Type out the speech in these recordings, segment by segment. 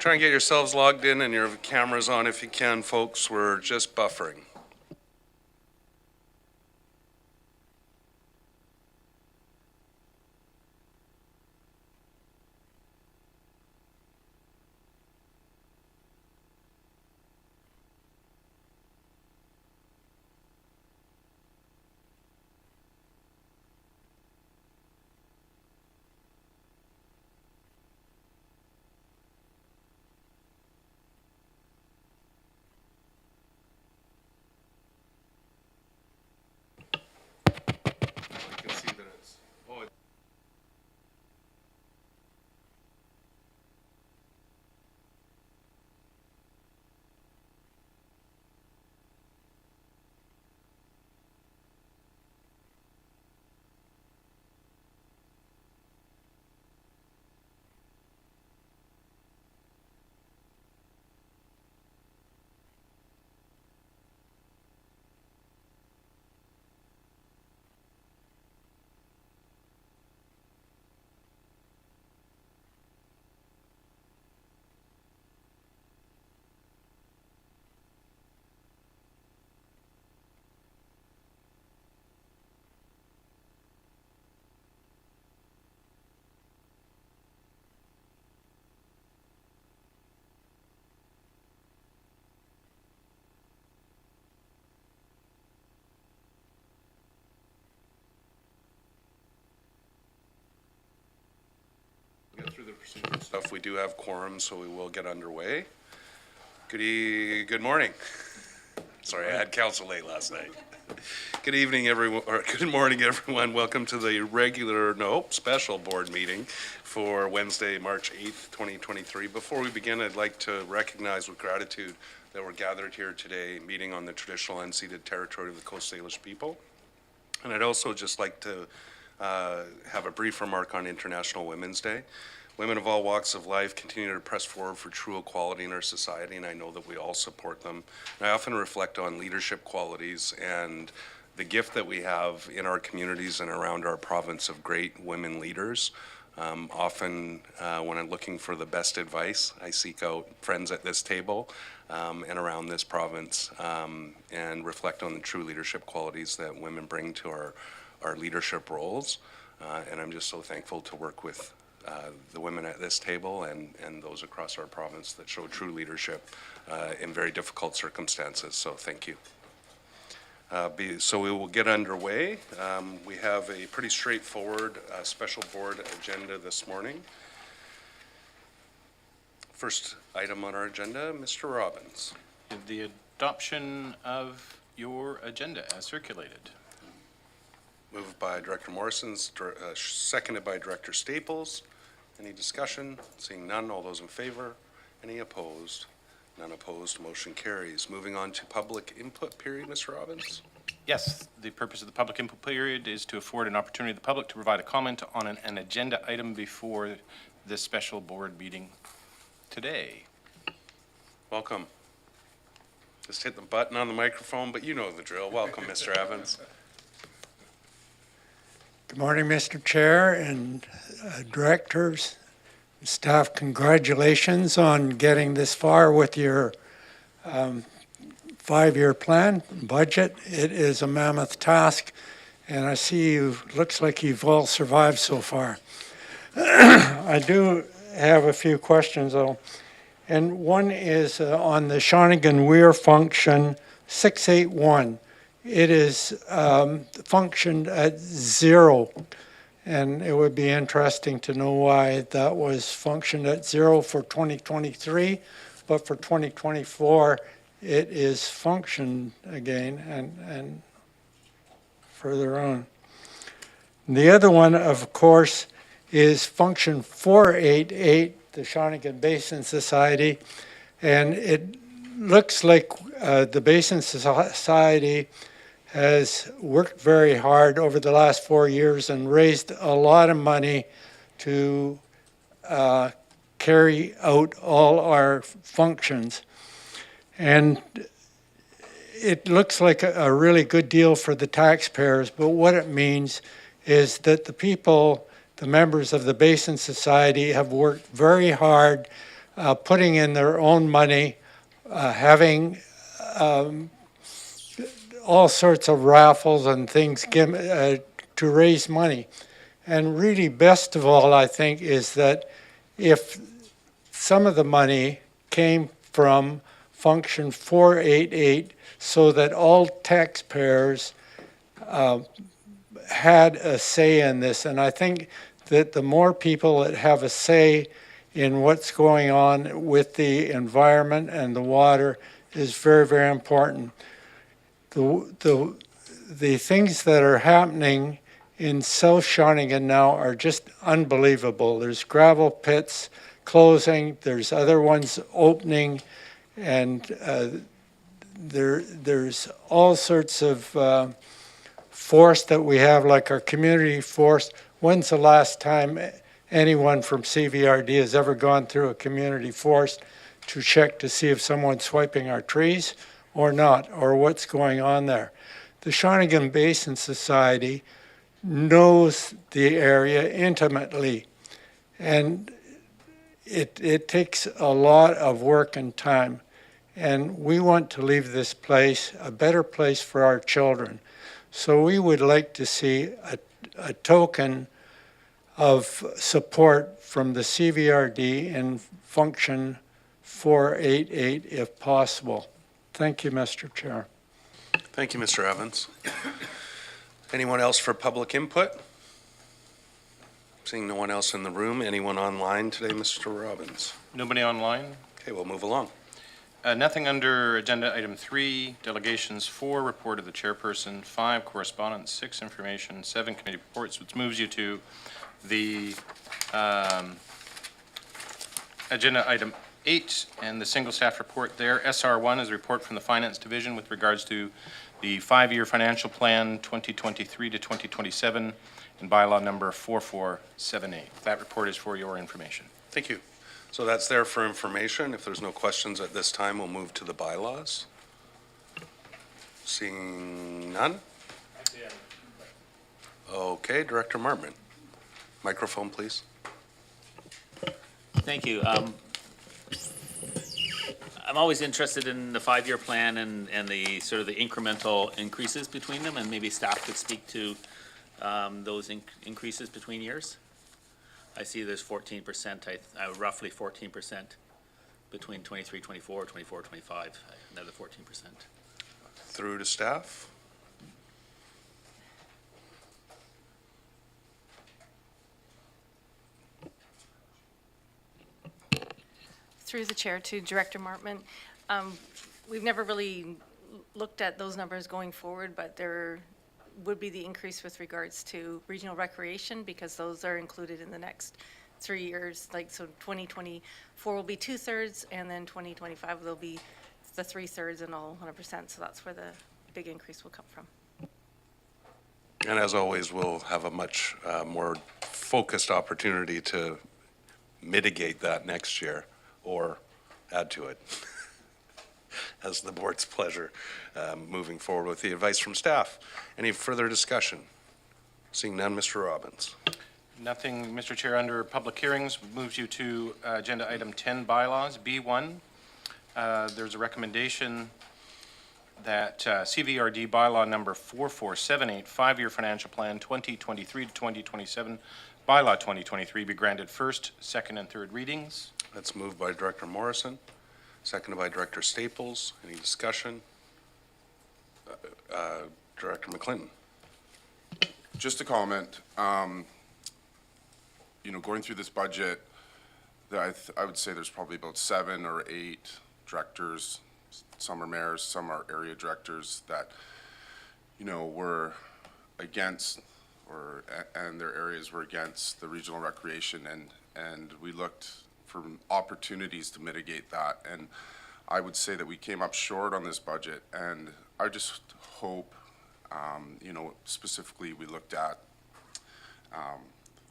Try and get yourselves logged in and your cameras on if you can, folks. We're just buffering. You can see that it's, get through the procedural stuff. We do have quorum, so we will get underway. Good morning. Sorry, I had council late last night. Good evening, everyone, or good morning, everyone. Welcome to the special board meeting for Wednesday, March 8th, 2023. Before we begin, I'd like to recognize with gratitude that we're gathered here today, meeting on the traditional unceded territory of the Coast Salish people. And I'd also just like to have a brief remark on International Women's Day. Women of all walks of life continue to press forward for true equality in our society, and I know that we all support them. And I often reflect on leadership qualities and the gift that we have in our communities and around our province of great women leaders. Often when I'm looking for the best advice, I seek out friends at this table and around this province and reflect on the true leadership qualities that women bring to our leadership roles. And I'm just so thankful to work with the women at this table and those across our province that show true leadership in very difficult circumstances. So thank you. So we will get underway. We have a pretty straightforward special board agenda this morning. First item on our agenda, Mr. Robbins. The adoption of your agenda as circulated. Moved by Director Morrison, seconded by Director Staples. Any discussion? Seeing none, all those in favor? Any opposed? None opposed, motion carries. Moving on to public input period, Mr. Robbins. Yes, the purpose of the public input period is to afford an opportunity to the public to provide a comment on an agenda item before this special board meeting today. Welcome. Just hit the button on the microphone, but you know the drill. Welcome, Mr. Evans. Good morning, Mr. Chair and directors, staff. Congratulations on getting this far with your 5-year plan budget. It is a mammoth task, and I see you, looks like you've all survived so far. I do have a few questions though, and one is on the Shawnigan-Weir function 681. It is functioned at 0, and it would be interesting to know why that was functioned at 0 for 2023, but for 2024 it is functioned again and further on. The other one, of course, is function 488, the Shawnigan Basin Society, and it looks like the Basin Society has worked very hard over the last 4 years and raised a lot of money to carry out all our functions. And it looks like a really good deal for the taxpayers, but what it means is that the people, the members of the Basin Society, have worked very hard putting in their own money, having all sorts of raffles and things to raise money. And really, best of all, I think, is that if some of the money came from Function 488 so that all taxpayers had a say in this. And I think that the more people that have a say in what's going on with the environment and the water is very, very important. The things that are happening in South Shawnigan now are just unbelievable. There's gravel pits closing, there's other ones opening, and there's all sorts of forest that we have, like our community forest. When's the last time anyone from CVRD has ever gone through a community forest to check to see if someone's swiping our trees or not, or what's going on there? The Shawnigan Basin Society knows the area intimately, and it takes a lot of work and time. And we want to leave this place a better place for our children. So we would like to see a token of support from the CVRD in Function 488 if possible. Thank you, Mr. Chair. Thank you, Mr. Evans. Anyone else for public input? Seeing no one else in the room, anyone online today, Mr. Robbins? Nobody online? Okay, we'll move along. Nothing under agenda item 3, delegations. 4, report of the chairperson. 5, correspondence. 6, information. 7, committee reports, which moves you to the agenda item 8 and the single staff report there. SR1 is a report from the Finance Division with regards to the 5-year financial plan 2023 to 2027 and bylaw number 4478. That report is for your information. Thank you. So that's there for information. If there's no questions at this time, we'll move to the bylaws. Seeing none? Okay, Director Martman. Microphone, please. Thank you. I'm always interested in the 5-year plan and the sort of the incremental increases between them, and maybe staff could speak to those increases between years. I see there's 14%, roughly 14% between 23, 24, 24, 25, another 14%. Through to staff. Through the chair to Director Martman. We've never really looked at those numbers going forward, but there would be the increase with regards to regional recreation because those are included in the next 3 years. Like, so 2024 will be 2/3 and then 2025 will be the 3/3 and all 100%. So that's where the big increase will come from. And as always, we'll have a much more focused opportunity to mitigate that next year or add to it as the board's pleasure moving forward with the advice from staff. Any further discussion? Seeing none, Mr. Robbins. Nothing, Mr. Chair. Under public hearings, moves you to agenda item 10, bylaws. B1, there's a recommendation that CVRD bylaw number 4478, 5-year financial plan 2023 to 2027, bylaw 2023 be granted first, second, and third readings. That's moved by Director Morrison, seconded by Director Staples. Any discussion? Director McClinton. Just a comment, going through this budget, I would say there's probably about 7 or 8 directors, some are mayors, some are area directors that, were against and their areas were against the regional recreation, and we looked for opportunities to mitigate that. And I would say that we came up short on this budget, and I just hope, specifically we looked at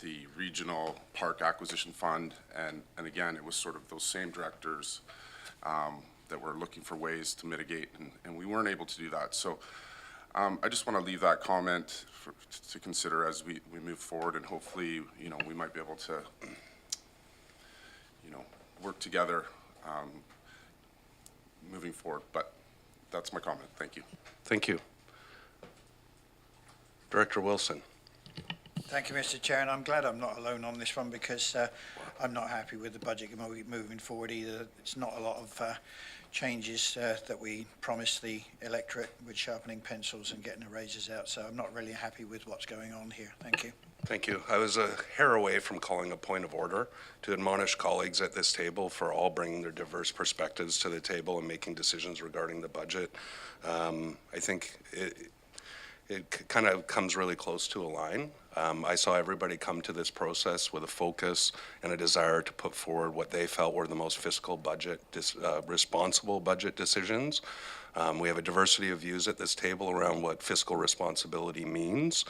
the Regional Park Acquisition Fund, and again, it was sort of those same directors that were looking for ways to mitigate, and we weren't able to do that. So I just want to leave that comment to consider as we move forward, and hopefully, we might be able to, work together moving forward. But that's my comment. Thank you. Thank you. Director Wilson. Thank you, Mr. Chair, and I'm glad I'm not alone on this one because I'm not happy with the budget moving forward either. It's not a lot of changes that we promised the electorate with sharpening pencils and getting the raises out, so I'm not really happy with what's going on here. Thank you. Thank you. I was a hair away from calling a point of order to admonish colleagues at this table for all bringing their diverse perspectives to the table and making decisions regarding the budget. I think it kind of comes really close to a line. I saw everybody come to this process with a focus and a desire to put forward what they felt were the most fiscal budget, responsible budget decisions. We have a diversity of views at this table around what fiscal responsibility means.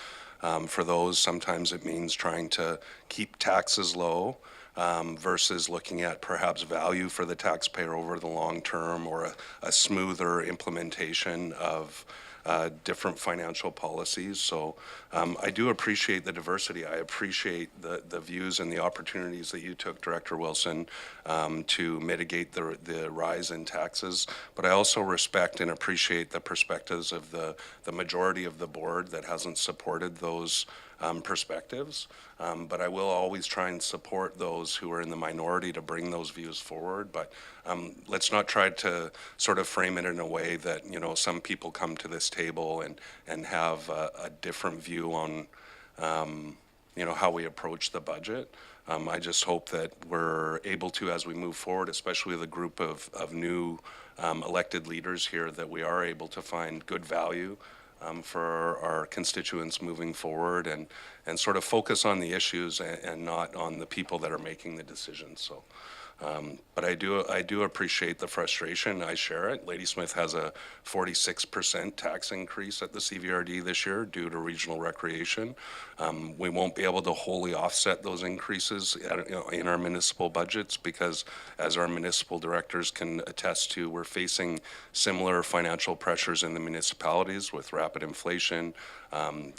For those, sometimes it means trying to keep taxes low versus looking at perhaps value for the taxpayer over the long term, or a smoother implementation of different financial policies. So I do appreciate the diversity. I appreciate the views and the opportunities that you took, Director Wilson, to mitigate the rise in taxes. But I also respect and appreciate the perspectives of the majority of the board that hasn't supported those perspectives. But I will always try and support those who are in the minority to bring those views forward. But let's not try to sort of frame it in a way that, you know, some people come to this table and have a different view on, you know, how we approach the budget. I just hope that we're able to, as we move forward, especially with a group of new elected leaders here, that we are able to find good value for our constituents moving forward, and sort of focus on the issues and not on the people that are making the decisions. So, but I do appreciate the frustration. I share it. Ladysmith has a 46% tax increase at the CVRD this year due to regional recreation. We won't be able to wholly offset those increases in our municipal budgets because, as our municipal directors can attest to, we're facing similar financial pressures in the municipalities with rapid inflation,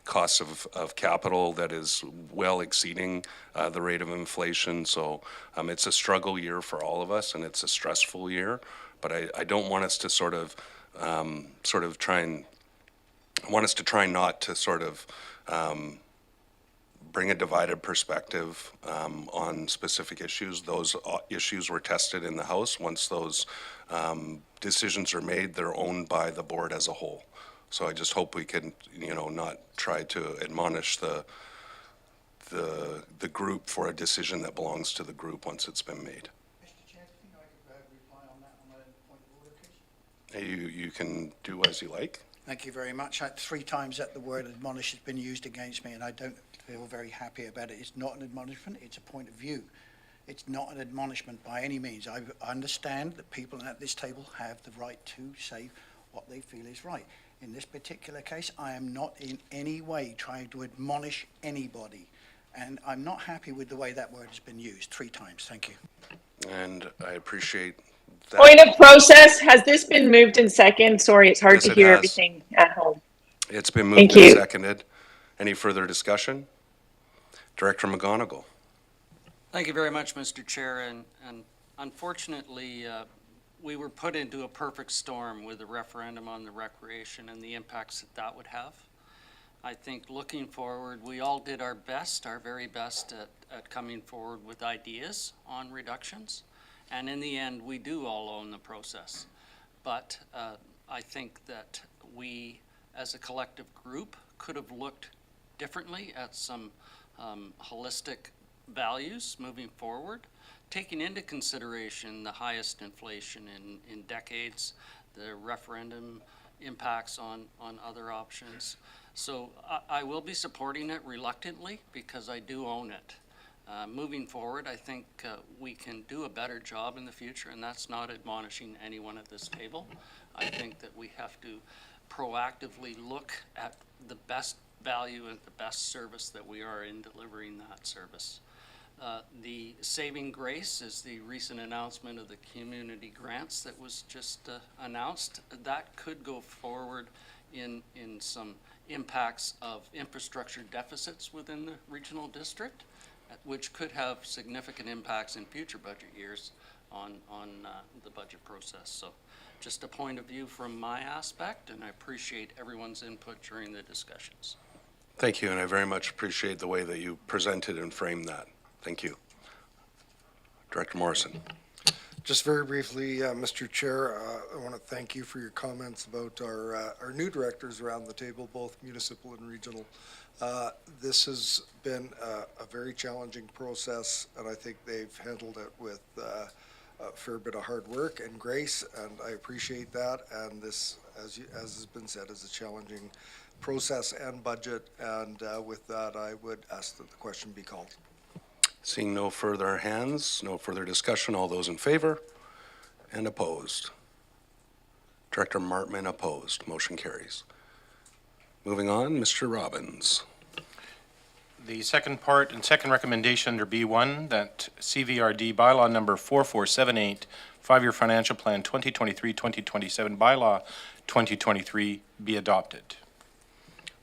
costs of capital that is well exceeding the rate of inflation. So it's a struggle year for all of us, and it's a stressful year. But I don't want us to sort of try and, I want us to try not to sort of bring a divided perspective on specific issues. Those issues were tested in the House. Once those decisions are made, they're owned by the board as a whole. So I just hope we can, you know, not try to admonish the group for a decision that belongs to the group once it's been made. Mr. Chair, do you think I could reply on that on a point of order, please? You can do as you like. Thank you very much. 3 times that the word admonish has been used against me, and I don't feel very happy about it. It's not an admonishment, it's a point of view. It's not an admonishment by any means. I understand that people at this table have the right to say what they feel is right. In this particular case, I am not in any way trying to admonish anybody, and I'm not happy with the way that word has been used 3 times. Thank you. And I appreciate that. Point of process, has this been moved and second? Sorry, it's hard Yes, to it hear has. everything at home. It's been Thank moved and you. seconded. Any further discussion? Director McGonigal. Thank you very much, Mr. Chair, and unfortunately, we were put into a perfect storm with the referendum on the recreation and the impacts that that would have. I think looking forward, we all did our best, our very best at coming forward with ideas on reductions, and in the end, we do all own the process. But I think that we, as a collective group, could have looked differently at some holistic values moving forward, taking into consideration the highest inflation in decades, the referendum impacts on other options. So I will be supporting it reluctantly because I do own it. Moving forward, I think we can do a better job in the future, and that's not admonishing anyone at this table. I think that we have to proactively look at the best value and the best service that we are in delivering that service. The saving grace is the recent announcement of the community grants that was just announced. That could go forward in some impacts of infrastructure deficits within the regional district, which could have significant impacts in future budget years on the budget process. So just a point of view from my aspect, and I appreciate everyone's input during the discussions. Thank you, and I very much appreciate the way that you presented and framed that. Thank you. Director Morrison. Just very briefly, Mr. Chair, I want to thank you for your comments about our new directors around the table, both municipal and regional. This has been a very challenging process, and I think they've handled it with a fair bit of hard work and grace, and I appreciate that. And this, as has been said, is a challenging process and budget, and with that, I would ask that the question be called. Seeing no further hands, no further discussion, all those in favor and opposed. Director Martman opposed. Motion carries. Moving on, Mr. Robbins. The second part and second recommendation under B1, that CVRD bylaw number 4478, 5-year financial plan 2023-2027, bylaw 2023 be adopted.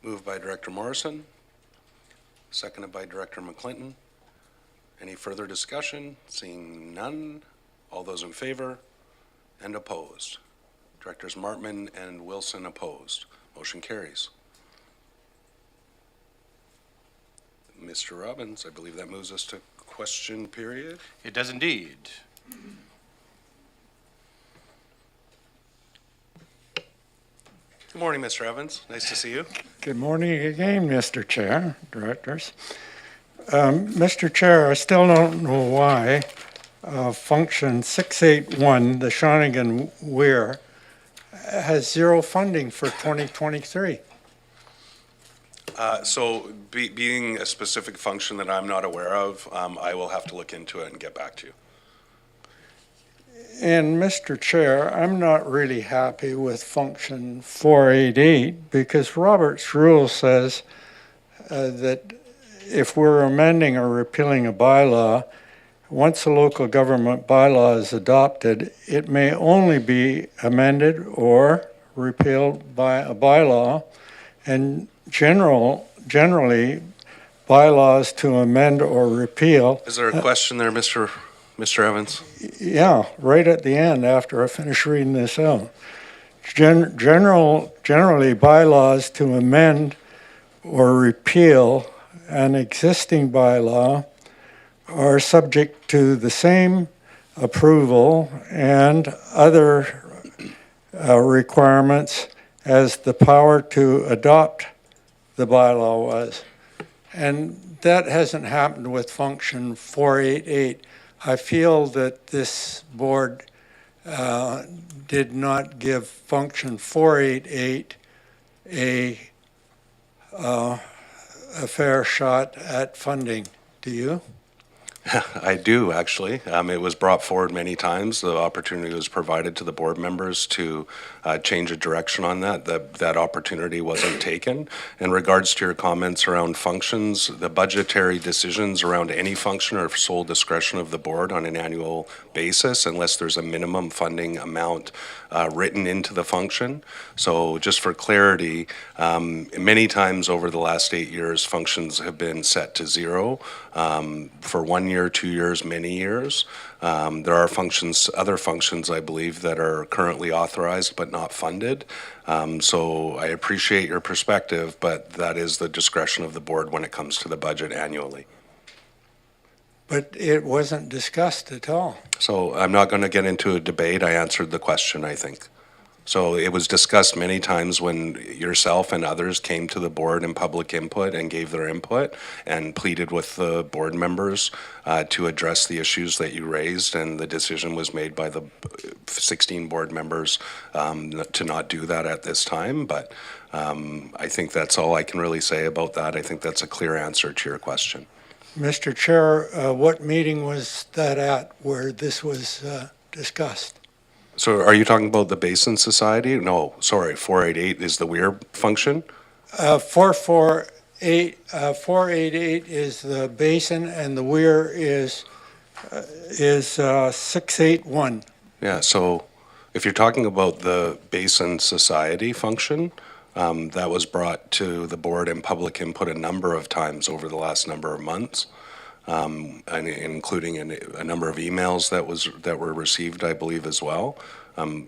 Moved by Director Morrison, seconded by Director McClinton. Any further discussion? Seeing none, all those in favor and opposed. Directors Martman and Wilson opposed. Motion carries. Mr. Robbins, I believe that moves us to question period. It does indeed. Good morning, Mr. Evans. Nice to see you. Good morning again, Mr. Chair, directors. Mr. Chair, I still don't know why function 681, the Shawnigan Weir, has zero funding for 2023. Being a specific function that I'm not aware of, I will have to look into it and get back to you. And Mr. Chair, I'm not really happy with function 488 because Robert's rule says that if we're amending or repealing a bylaw, once a local government bylaw is adopted, it may only be amended or repealed by a bylaw. And generally, bylaws to amend or repeal. Is there a question there, Mr. Evans? Yeah, right at the end after I finish reading this out. Generally, bylaws to amend or repeal an existing bylaw are subject to the same approval and other requirements as the power to adopt the bylaw was. And that hasn't happened with function 488. I feel that this board did not give function 488 a fair shot at funding. Do you? I do, actually. It was brought forward many times. The opportunity was provided to the board members to change a direction on that. That opportunity wasn't taken. In regards to your comments around functions, the budgetary decisions around any function are sole discretion of the board on an annual basis unless there's a minimum funding amount written into the function. So just for clarity, many times over the last 8 years, functions have been set to zero for 1 year, 2 years, many years. There are other functions, I believe, that are currently authorized but not funded. So I appreciate your perspective, but that is the discretion of the board when it comes to the budget annually. But it wasn't discussed at all. So I'm not going to get into a debate. I answered the question, I think. So it was discussed many times when yourself and others came to the board in public input and gave their input and pleaded with the board members to address the issues that you raised, and the decision was made by the 16 board members to not do that at this time. But I think that's all I can really say about that. I think that's a clear answer to your question. Mr. Chair, what meeting was that at where this was discussed? So are you talking about the Basin Society? No, sorry, 488 is the Weir function? 488 is the Basin, and the Weir is 681. Yeah, so if you're talking about the Basin Society function, that was brought to the board in public input a number of times over the last number of months. and including a number of emails that were received, I believe, as well.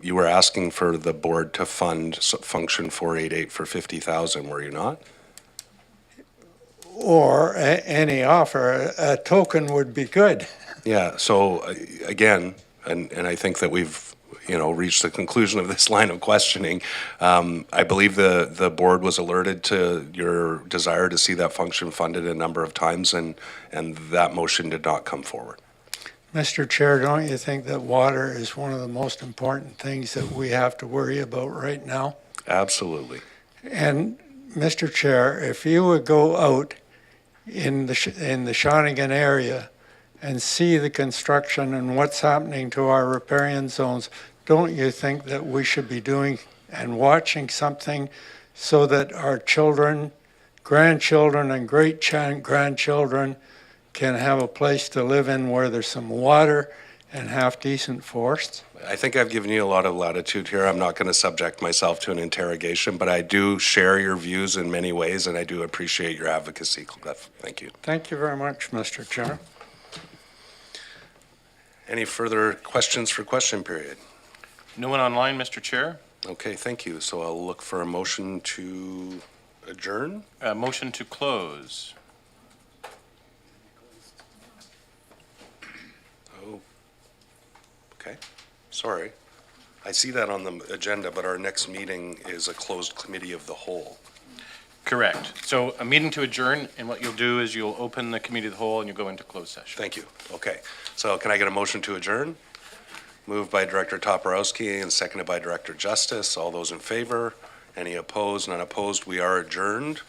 You were asking for the board to fund function 488 for 50,000, were you not? Or any offer, a token would be good. Yeah, so again, and I think that we've, reached the conclusion of this line of questioning. I believe the board was alerted to your desire to see that function funded a number of times, and that motion did not come forward. Mr. Chair, don't you think that water is one of the most important things that we have to worry about right now? Absolutely. And, Mr. Chair, if you would go out in the Shawnigan area and see the construction and what's happening to our riparian zones, don't you think that we should be doing and watching something so that our children, grandchildren, and great-grandchildren can have a place to live in where there's some water and half-decent forests? I think I've given you a lot of latitude here. I'm not going to subject myself to an interrogation, but I do share your views in many ways, and I do appreciate your advocacy, Cliff. Thank you. Thank you very much, Mr. Chair. Any further questions for question period? No one online, Mr. Chair. Okay, thank you. So I'll look for a motion to adjourn. Motion to close. Oh, okay. Sorry. I see that on the agenda, but our next meeting is a closed committee of the whole. Correct. So a meeting to adjourn, and what you'll do is you'll open the committee of the whole and you'll go into closed session. Thank you. Okay. So can I get a motion to adjourn? Moved by Director Toporowski and seconded by Director Justice. All those in favor? Any opposed? None opposed? We are adjourned.